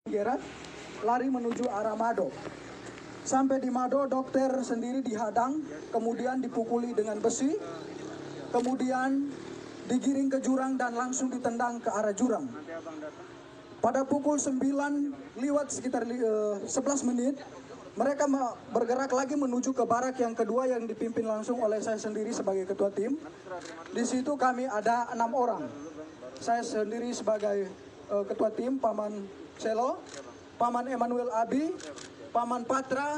Gerat lari menuju arah Mado. Sampai di Mado, dokter sendiri dihadang, kemudian dipukuli dengan besi, kemudian digiring ke jurang dan langsung ditendang ke arah jurang. Pada pukul 9 lewat sekitar 11 menit, mereka bergerak lagi menuju ke barak yang kedua yang dipimpin langsung oleh saya sendiri sebagai ketua tim. Di situ kami ada 6 orang. Saya sendiri sebagai ketua tim, Paman Selo, Paman Emmanuel Abi, Paman Patra,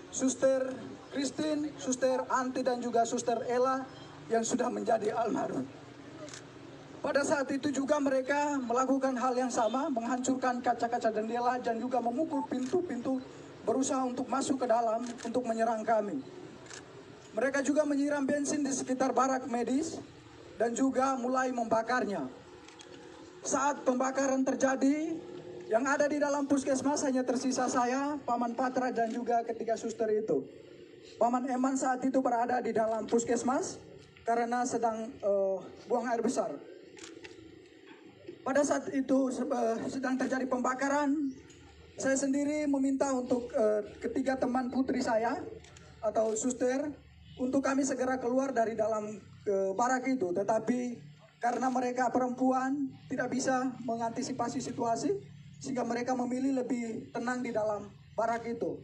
Suster Christine, Suster Anti dan juga Suster Ella yang sudah menjadi almarhum. Pada saat itu juga mereka melakukan hal yang sama, menghancurkan kaca-kaca jendela dan juga memukul pintu-pintu, berusaha untuk masuk ke dalam untuk menyerang kami. Mereka juga menyiram bensin di sekitar barak medis dan juga mulai membakarnya. Saat pembakaran terjadi, yang ada di dalam puskesmas hanya tersisa saya, Paman Patra dan juga ketiga suster itu. Paman Eman saat itu berada di dalam puskesmas karena sedang buang air besar. Pada saat itu sedang terjadi pembakaran, saya sendiri meminta untuk ketiga teman putri saya atau suster untuk kami segera keluar dari dalam barak itu. Tetapi karena mereka perempuan tidak bisa mengantisipasi situasi, sehingga mereka memilih lebih tenang di dalam barak itu.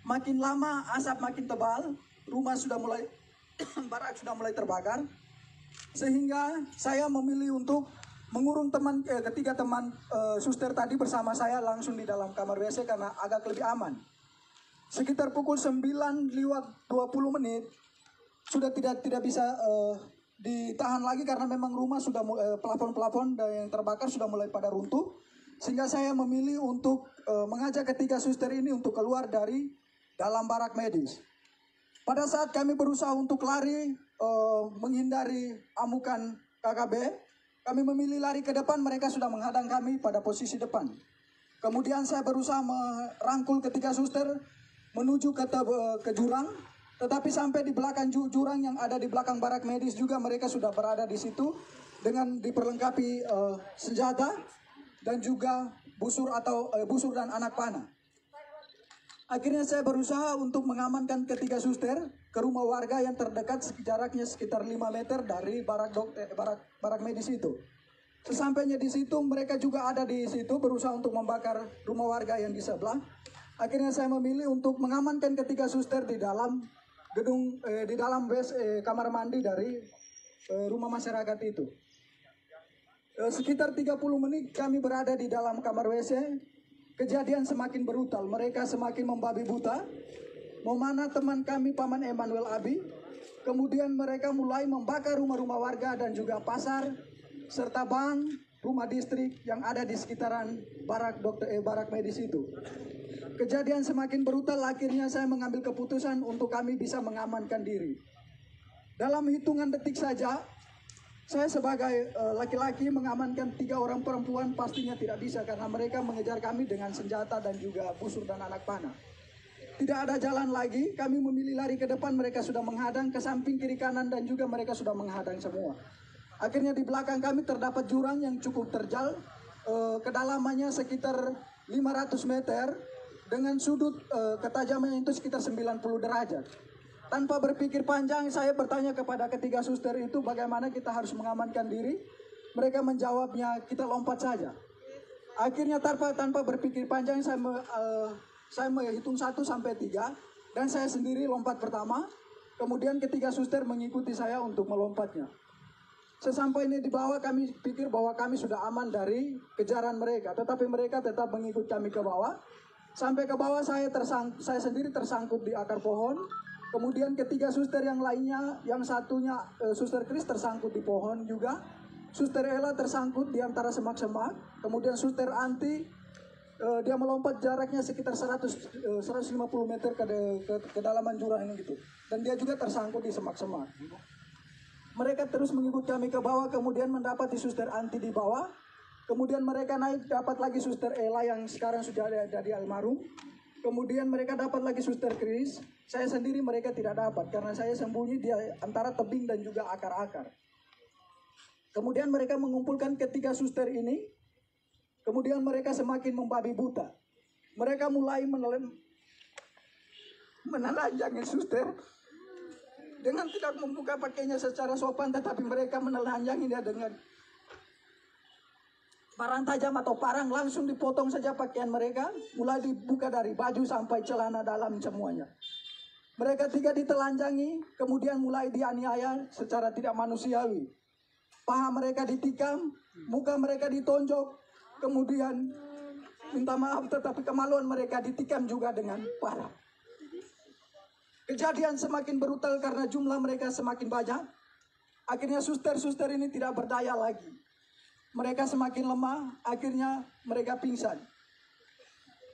Makin lama asap makin tebal, rumah sudah mulai barak sudah mulai terbakar, sehingga saya memilih untuk mengurung ketiga teman suster tadi bersama saya langsung di dalam kamar WC karena agak lebih aman. Sekitar pukul 9 lewat 20 menit sudah tidak bisa ditahan lagi karena memang rumah sudah plafon-plafon yang terbakar sudah mulai pada runtuh. Sehingga saya memilih untuk mengajak ketiga suster ini untuk keluar dari dalam barak medis. Pada saat kami berusaha untuk lari menghindari amukan KKB, kami memilih lari ke depan, mereka sudah menghadang kami pada posisi depan. Kemudian saya berusaha merangkul ketiga suster menuju ke jurang, tetapi sampai di belakang jurang yang ada di belakang barak medis juga mereka sudah berada di situ dengan diperlengkapi senjata dan juga busur dan anak panah. Akhirnya saya berusaha untuk mengamankan ketiga suster ke rumah warga yang terdekat jaraknya sekitar 5 meter dari barak medis itu. Sesampainya di situ mereka juga ada di situ berusaha untuk membakar rumah warga yang di sebelah. Akhirnya saya memilih untuk mengamankan ketiga suster di dalam gedung di dalam kamar mandi dari rumah masyarakat itu. Sekitar 30 menit kami berada di dalam kamar WC. Kejadian semakin brutal, mereka semakin membabi buta, memanah teman kami Paman Emmanuel Abi. Kemudian mereka mulai membakar rumah-rumah warga dan juga pasar, serta bank, rumah distrik yang ada di sekitaran barak medis itu. Kejadian semakin brutal, akhirnya saya mengambil keputusan untuk kami bisa mengamankan diri. Dalam hitungan detik saja, saya sebagai laki-laki mengamankan 3 orang perempuan pastinya tidak bisa karena mereka mengejar kami dengan senjata dan juga busur dan anak panah. Tidak ada jalan lagi, kami memilih lari ke depan, mereka sudah menghadang ke samping kiri kanan dan juga mereka sudah menghadang semua. Akhirnya di belakang kami terdapat jurang yang cukup terjal, kedalamannya sekitar 500 meter dengan sudut ketajamannya itu sekitar 90 derajat. Tanpa berpikir panjang, saya bertanya kepada ketiga suster itu bagaimana kita harus mengamankan diri. Mereka menjawabnya, kita lompat saja. Akhirnya tanpa berpikir panjang, saya menghitung 1 sampai 3 dan saya sendiri lompat pertama. Kemudian ketiga suster mengikuti saya untuk melompatnya. Sesampainya di bawah kami pikir bahwa kami sudah aman dari kejaran mereka, tetapi mereka tetap mengikut kami ke bawah. Sampai ke bawah saya sendiri tersangkut di akar pohon. Kemudian ketiga suster yang lainnya, yang satunya Suster Chris tersangkut di pohon juga. Suster Ella tersangkut di antara semak-semak. Kemudian Suster Anti, dia melompat jaraknya sekitar 150 meter ke kedalaman jurang ini gitu. Dan dia juga tersangkut di semak-semak. Mereka terus mengikut kami ke bawah, kemudian mendapati Suster Anti di bawah. Kemudian mereka naik, dapat lagi Suster Ella yang sekarang sudah ada di almarhum. Kemudian mereka dapat lagi Suster Chris. Saya sendiri mereka tidak dapat karena saya sembunyi di antara tebing dan juga akar-akar. Kemudian mereka mengumpulkan ketiga suster ini. Kemudian mereka semakin membabi buta. Mereka mulai menelanjangi suster dengan tidak membuka pakainya secara sopan, tetapi mereka menelanjangi dia dengan parang tajam atau parang, langsung dipotong saja pakaian mereka, mulai dibuka dari baju sampai celana dalam semuanya. Mereka tiga ditelanjangi, kemudian mulai dianiaya secara tidak manusiawi. Paha mereka ditikam, muka mereka ditonjok, kemudian minta maaf tetapi kemaluan mereka ditikam juga dengan parah. Kejadian semakin brutal karena jumlah mereka semakin banyak. Akhirnya suster-suster ini tidak berdaya lagi. Mereka semakin lemah, akhirnya mereka pingsan.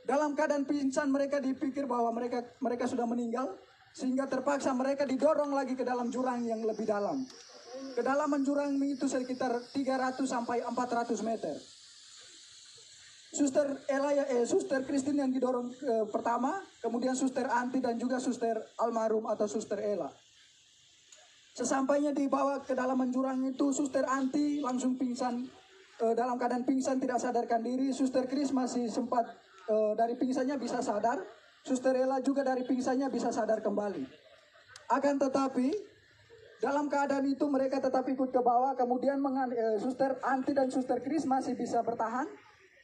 Dalam keadaan pingsan mereka dipikir bahwa mereka sudah meninggal, sehingga terpaksa mereka didorong lagi ke dalam jurang yang lebih dalam. Kedalaman jurang itu sekitar 300 sampai 400 meter. Suster Christine yang didorong pertama, kemudian Suster Anti dan juga Suster Almarhum atau Suster Ella. Sesampainya dibawa ke dalam jurang itu, Suster Anti langsung pingsan, dalam keadaan pingsan tidak sadarkan diri. Suster Chris masih sempat dari pingsannya bisa sadar. Suster Ella juga dari pingsannya bisa sadar kembali. Akan tetapi dalam keadaan itu mereka tetap ikut ke bawah. Kemudian Suster Anti dan Suster Chris masih bisa bertahan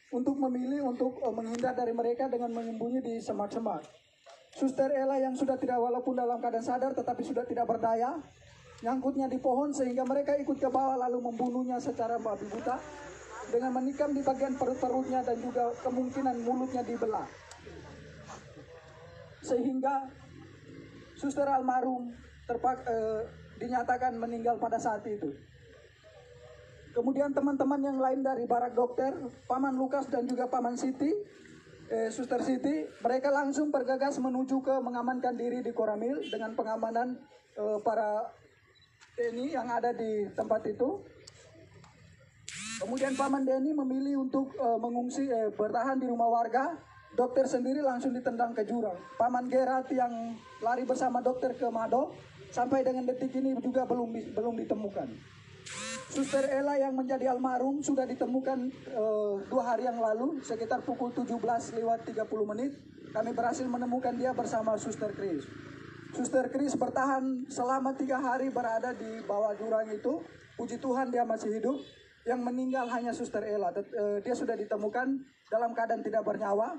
untuk memilih untuk menghindar dari mereka dengan menyembunyi di semak-semak. Suster Ella yang sudah tidak, walaupun dalam keadaan sadar tetapi sudah tidak berdaya, nyangkutnya di pohon sehingga mereka ikut ke bawah lalu membunuhnya secara babi buta dengan menikam di bagian perut-perutnya dan juga kemungkinan mulutnya dibelah. Sehingga Suster Almarhum dinyatakan meninggal pada saat itu. Kemudian teman-teman yang lain dari barak dokter, Paman Lukas dan juga Paman Siti, Suster Siti, mereka langsung bergegas menuju ke mengamankan diri di Koramil dengan pengamanan para TNI yang ada di tempat itu. Kemudian Paman Denny memilih untuk mengungsi, bertahan di rumah warga. Dokter sendiri langsung ditendang ke jurang. Paman Gerat yang lari bersama dokter ke Mado, sampai dengan detik ini juga belum ditemukan. Suster Ella yang menjadi almarhum sudah ditemukan 2 hari yang lalu, sekitar pukul 17:30 kami berhasil menemukan dia bersama Suster Chris. Suster Chris bertahan selama 3 hari berada di bawah jurang itu. Puji Tuhan dia masih hidup. Yang meninggal hanya Suster Ella. Dia sudah ditemukan dalam keadaan tidak bernyawa.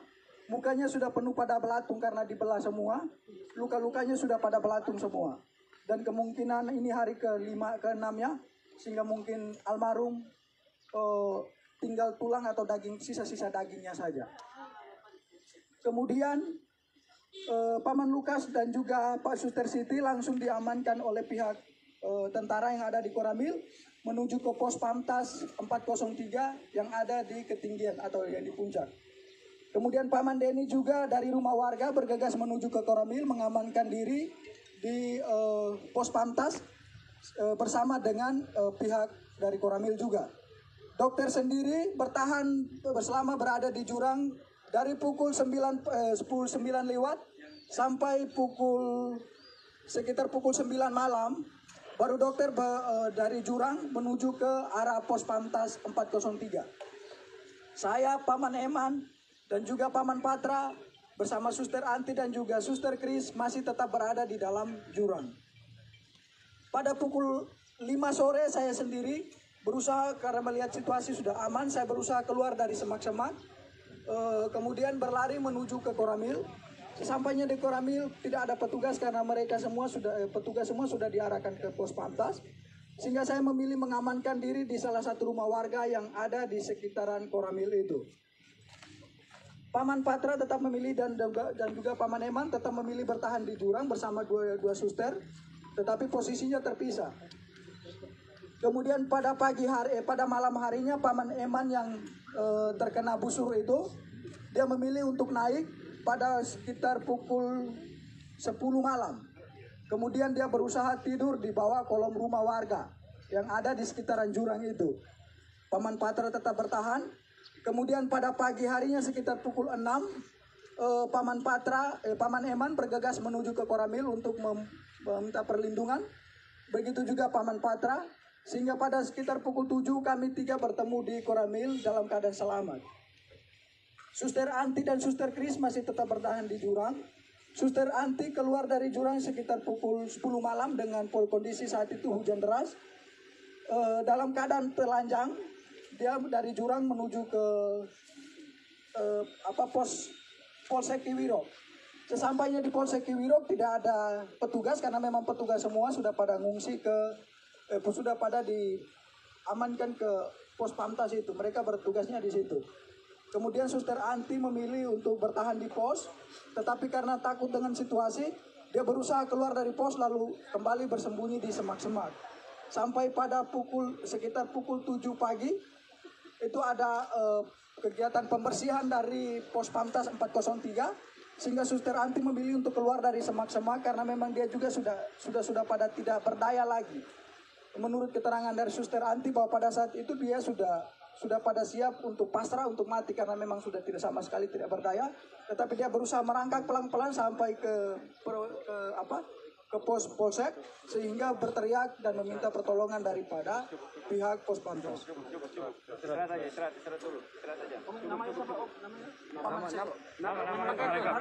Mukanya sudah penuh pada belatung karena dibelah semua. Luka-lukanya sudah pada belatung semua. Dan kemungkinan ini hari ke-5, ke-6 ya. Sehingga mungkin almarhum tinggal tulang atau daging, sisa-sisa dagingnya saja. Kemudian Paman Lukas dan juga Pak Suster Siti langsung diamankan oleh pihak tentara yang ada di Koramil menuju ke pos Pamtas 403 yang ada di ketinggian atau yang di puncak. Kemudian Paman Denny juga dari rumah warga bergegas menuju ke Koramil mengamankan diri di pos Pamtas bersama dengan pihak dari Koramil juga. Dokter sendiri bertahan selama berada di jurang dari pukul 9 lewat sampai sekitar pukul 9 malam. Baru dokter dari jurang menuju ke arah pos Pamtas 403. Saya, Paman Eman, dan juga Paman Patra bersama Suster Anti dan juga Suster Chris masih tetap berada di dalam jurang. Pada pukul 5 sore saya sendiri berusaha, karena melihat situasi sudah aman, saya berusaha keluar dari semak-semak. Kemudian berlari menuju ke Koramil. Sesampainya di Koramil tidak ada petugas karena petugas semua sudah diarahkan ke pos Pamtas. Sehingga saya memilih mengamankan diri di salah satu rumah warga yang ada di sekitaran Koramil itu. Paman Patra tetap memilih dan juga Paman Eman tetap memilih bertahan di jurang bersama dua suster, tetapi posisinya terpisah. Kemudian pada malam harinya Paman Eman yang terkena busur itu, dia memilih untuk naik pada sekitar pukul 10 malam. Kemudian dia berusaha tidur di bawah kolom rumah warga yang ada di sekitaran jurang itu. Paman Patra tetap bertahan. Kemudian pada pagi harinya sekitar pukul 6, Paman Eman bergegas menuju ke Koramil untuk meminta perlindungan. Begitu juga Paman Patra. Sehingga pada sekitar pukul 7 kami 3 bertemu di Koramil dalam keadaan selamat. Suster Anti dan Suster Kris masih tetap bertahan di jurang. Suster Anti keluar dari jurang sekitar pukul 10 malam dengan kondisi saat itu hujan deras. Dalam keadaan telanjang, dia dari jurang menuju ke pos Polsek Kiwirok. Sesampainya di Polsek Kiwirok tidak ada petugas karena memang petugas semua sudah pada ngungsi sudah pada diamankan ke pos Pamtas itu. Mereka bertugasnya di situ. Kemudian Suster Anti memilih untuk bertahan di pos, tetapi karena takut dengan situasi, dia berusaha keluar dari pos lalu kembali bersembunyi di semak-semak. Sampai pada sekitar pukul 7 pagi, itu ada kegiatan pembersihan dari pos Pamtas 403, sehingga Suster Anti memilih untuk keluar dari semak-semak karena memang dia juga sudah pada tidak berdaya lagi. Menurut keterangan dari Suster Anti bahwa pada saat itu dia sudah pada siap untuk pasrah, untuk mati karena memang sudah sama sekali tidak berdaya. Tetapi dia berusaha merangkak pelan-pelan sampai ke pos polsek sehingga berteriak dan meminta pertolongan daripada pihak pos Pamtas. Istirahat dulu. Namanya siapa? Namanya?